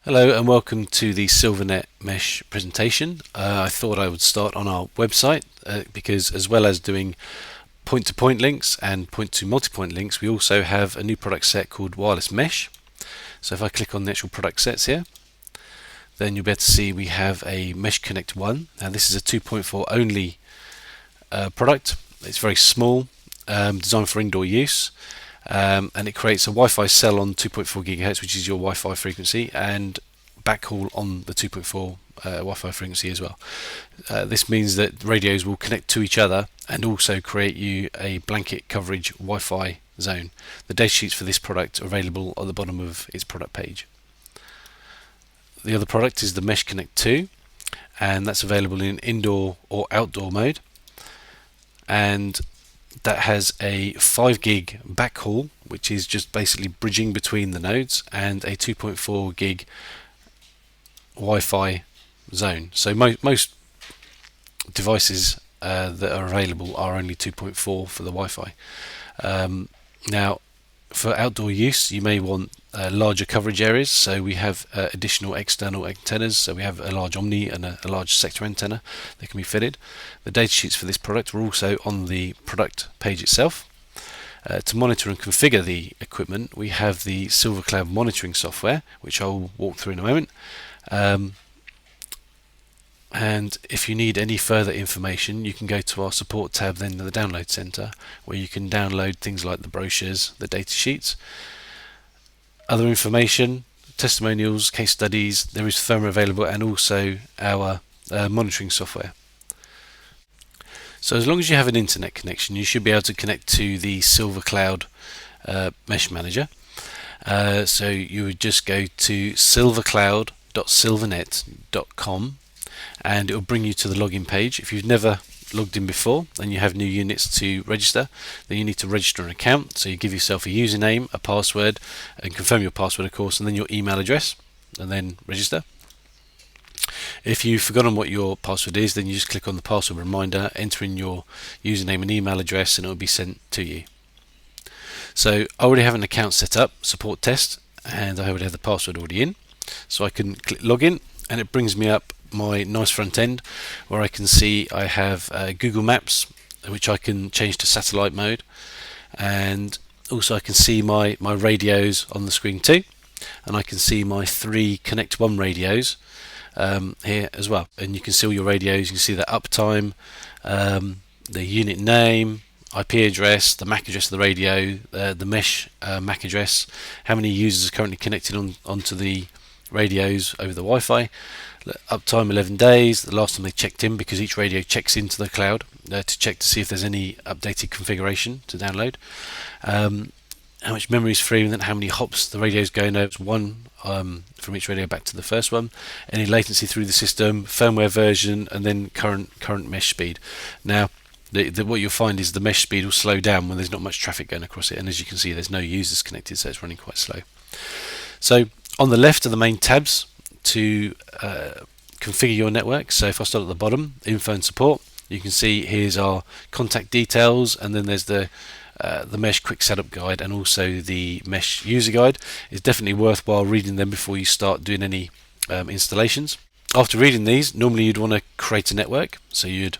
Hello and welcome to the SilverNet mesh presentation. I thought I would start on our website because as well as doing point-to-point links and point-to-multipoint links, we also have a new product set called Wireless Mesh. So if I click on the actual product sets here, then you'll be able to see we have a Mesh Connect 1. Now this is a 2.4 only product. It's very small, designed for indoor use. And it creates a Wi-Fi cell on 2.4 gigahertz, which is your Wi-Fi frequency, and backhaul on the 2.4 Wi-Fi frequency as well. This means that radios will connect to each other and also create you a blanket coverage Wi-Fi zone. The datasheets for this product are available at the bottom of its product page. The other product is the Mesh Connect 2, and that's available in indoor or outdoor mode, and that has a 5 gig backhaul, which is just basically bridging between the nodes, and a 2.4 gig Wi-Fi zone. So most devices that are available are only 2.4 for the Wi-Fi. Now for outdoor use you may want larger coverage areas, so we have additional external antennas. So we have a large omni and a large sector antenna that can be fitted. The datasheets for this product are also on the product page itself. To monitor and configure the equipment, we have the SilverCloud monitoring software, which I'll walk through in a moment. And if you need any further information, you can go to our support tab then in the download center, where you can download things like the brochures, the data sheets, other information, testimonials, case studies. There is firmware available, and also our monitoring software. So as long as you have an internet connection, you should be able to connect to the SilverCloud Mesh Manager. So you would just go to silvercloud.silvernet.com, and it will bring you to the login page. If you've never logged in before and you have new units to register, then you need to register an account. So you give yourself a username, a password, and confirm your password, of course, and then your email address, and then register. If you've forgotten what your password is, then you just click on the password reminder, enter in your username and email address, and it will be sent to you. So I already have an account set up, support test, and I already have the password already in. So I can click login, and it brings me up my nice front end where I can see I have Google Maps, which I can change to satellite mode, and also I can see my radios on the screen too, and I can see my 3 Connect 1 radios here as well. And you can see all your radios. You can see the uptime, the unit name, IP address, the MAC address of the radio, the mesh MAC address, how many users are currently connected onto the radios over the Wi-Fi, uptime 11 days, the last time they checked in, because each radio checks into the cloud to check to see if there's any updated configuration to download, how much memory is free, and then how many hops the radio is going over, one from each radio back to the first one, any latency through the system, firmware version, and then current mesh speed. Now what you'll find is the mesh speed will slow down when there's not much traffic going across it, and as you can see there's no users connected, so it's running quite slow. So on the left are the main tabs to configure your network. So if I start at the bottom, info and support, you can see here's our contact details, and then there's the mesh quick setup guide and also the mesh user guide. It's definitely worthwhile reading them before you start doing any installations. After reading these, normally you'd want to create a network. So you'd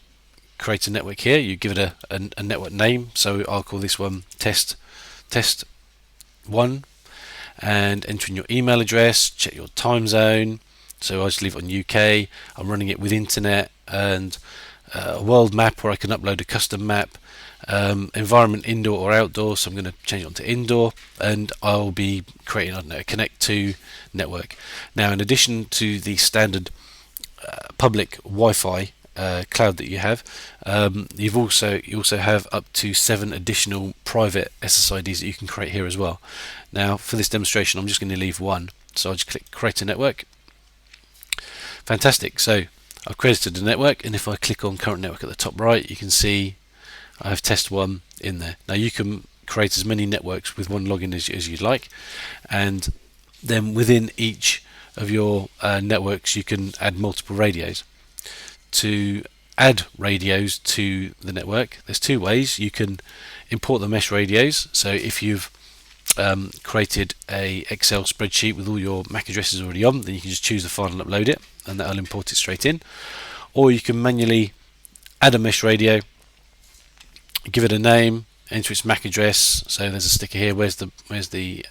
create a network here, you give it a network name. So I'll call this one test 1, and enter in your email address, check your time zone. So I just leave it on UK. I'm running it with internet, and a world map where I can upload a custom map, environment indoor or outdoor, so I'm going to change it on to indoor, and I'll be creating, I don't know, a Connect 2 network. Now in addition to the standard public Wi-Fi cloud that you have, you also have up to 7 additional private SSIDs that you can create here as well. Now for this demonstration I'm just going to leave one, so I'll just click create a network. Fantastic, so I've created a network, and if I click on current network at the top right, you can see I have test 1 in there. Now you can create as many networks with one login as you'd like, and then within each of your networks you can add multiple radios. To add radios to the network, there's 2 ways. You can import the mesh radios. So if you've created a Excel spreadsheet with all your MAC addresses already on, then you can just choose the file and upload it, and that'll import it straight in. Or you can manually add a mesh radio, give it a name, enter its MAC address. So there's a sticker here. Where's the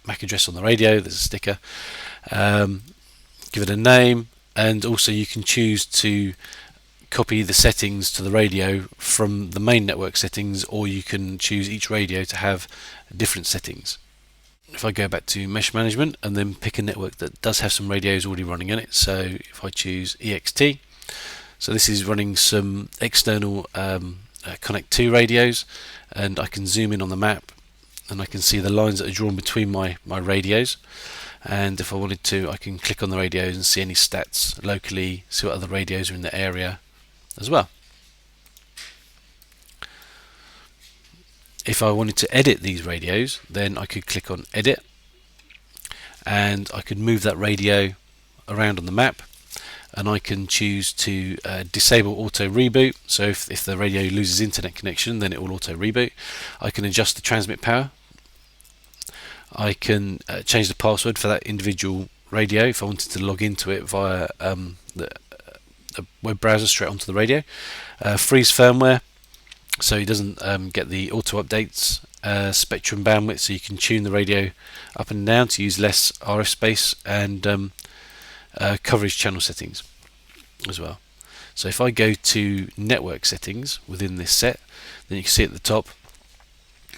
MAC address on the radio? There's a sticker. Give it a name, and also you can choose to copy the settings to the radio from the main network settings, or you can choose each radio to have different settings. If I go back to mesh management and then pick a network that does have some radios already running in it, so if I choose EXT, so this is running some external Connect 2 radios, and I can zoom in on the map and I can see the lines that are drawn between my radios. And if I wanted to, I can click on the radios and see any stats locally, see what other radios are in the area as well. If I wanted to edit these radios, then I could click on edit, and I could move that radio around on the map, and I can choose to disable auto reboot. So if the radio loses internet connection, then it will auto reboot. I can adjust the transmit power. I can change the password for that individual radio if I wanted to log into it via the web browser straight onto the radio. Freeze firmware, so it doesn't get the auto updates. Spectrum bandwidth, so you can tune the radio up and down to use less RF space, and coverage channel settings as well. So if I go to network settings within this set, then you can see at the top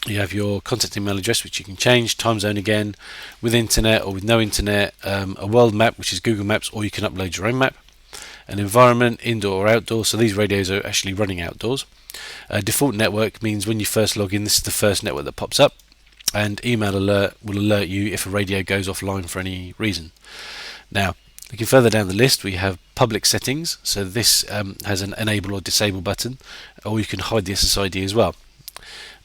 you have your contact email address, which you can change, time zone again, with internet or with no internet, a world map, which is Google Maps, or you can upload your own map, an environment, indoor or outdoor, so these radios are actually running outdoors. Default network means when you first log in, this is the first network that pops up, and email alert will alert you if a radio goes offline for any reason. Now, looking further down the list, we have public settings, so this has an enable or disable button, or you can hide the SSID as well.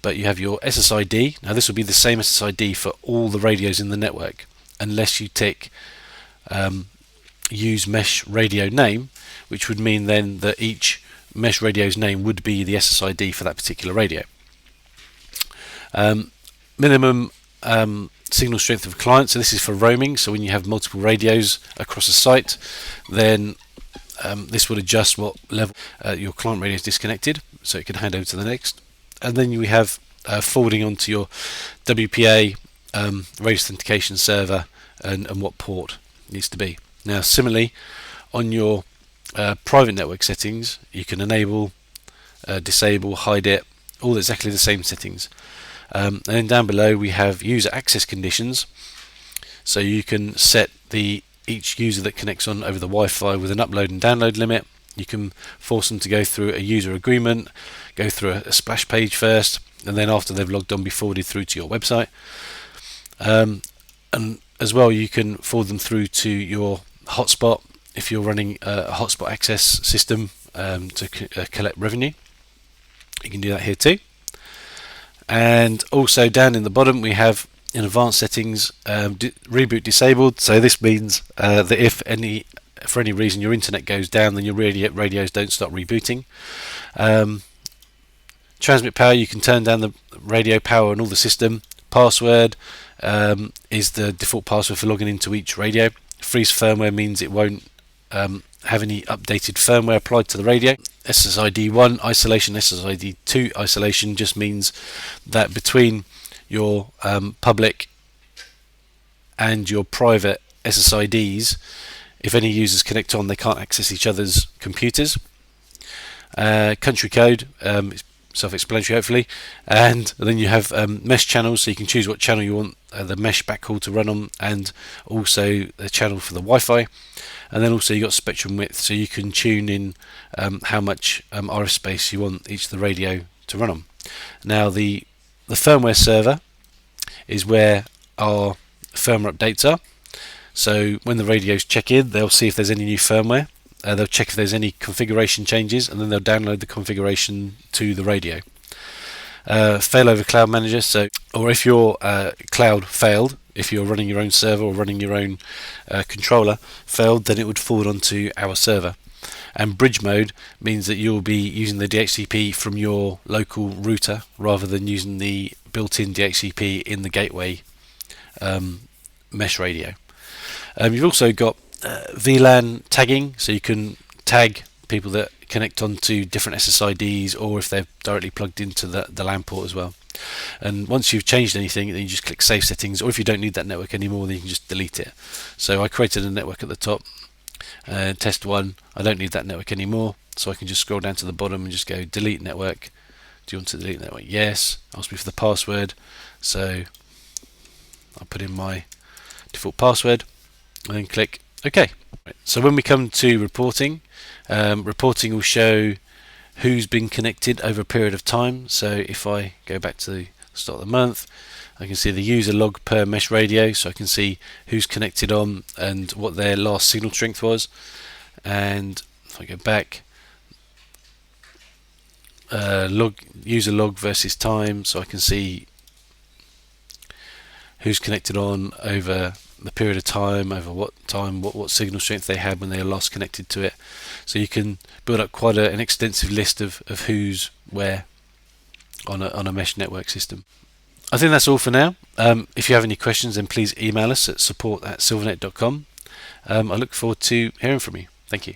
But you have your SSID. Now this will be the same SSID for all the radios in the network, unless you tick use mesh radio name, which would mean then that each mesh radio's name would be the SSID for that particular radio. Minimum signal strength of client, so this is for roaming, so when you have multiple radios across a site, then this will adjust what level your client radio is disconnected, so it can hand over to the next. And then we have forwarding onto your WPA radio authentication server, and what port needs to be. Now similarly, on your private network settings, you can enable, disable, hide it, all exactly the same settings. And then down below we have user access conditions, so you can set each user that connects on over the Wi-Fi with an upload and download limit. You can force them to go through a user agreement, go through a splash page first, and then after they've logged on, be forwarded through to your website. And as well, you can forward them through to your hotspot if you're running a hotspot access system to collect revenue. You can do that here too. And also down in the bottom we have in advanced settings reboot disabled, so this means that if for any reason your internet goes down, then your radios don't start rebooting. Transmit power, you can turn down the radio power on all the system. Password is the default password for logging into each radio. Freeze firmware means it won't have any updated firmware applied to the radio. SSID 1 isolation, SSID 2 isolation just means that between your public and your private SSIDs, if any users connect on, they can't access each other's computers. Country code, self-explanatory hopefully, and then you have mesh channels, so you can choose what channel you want the mesh backhaul to run on, and also the channel for the Wi-Fi. And then also you got spectrum width, so you can tune in how much RF space you want each of the radio to run on. Now the firmware server is where our firmware updates are. So when the radios check in, they'll see if there's any new firmware, they'll check if there's any configuration changes, and then they'll download the configuration to the radio. Failover cloud manager, or if your cloud failed, if you're running your own server or running your own controller failed, then it would forward onto our server. And bridge mode means that you'll be using the DHCP from your local router rather than using the built-in DHCP in the gateway mesh radio. You've also got VLAN tagging, so you can tag people that connect onto different SSIDs, or if they're directly plugged into the LAN port as well. And once you've changed anything, then you just click Save Settings, or if you don't need that network anymore, then you can just delete it. So I created a network at the top, test 1. I don't need that network anymore, so I can just scroll down to the bottom and just go Delete Network. Do you want to delete the network? Yes. Ask me for the password, so I'll put in my default password and then click OK. So when we come to reporting, reporting will show who's been connected over a period of time. So if I go back to the start of the month, I can see the user log per mesh radio, so I can see who's connected on and what their last signal strength was. And if I go back, user log versus time, so I can see who's connected on over the period of time, over what time, what signal strength they had when they were last connected to it. So you can build up quite an extensive list of who's where on a mesh network system. I think that's all for now. If you have any questions, then please email us at support@silvernet.com. I look forward to hearing from you. Thank you.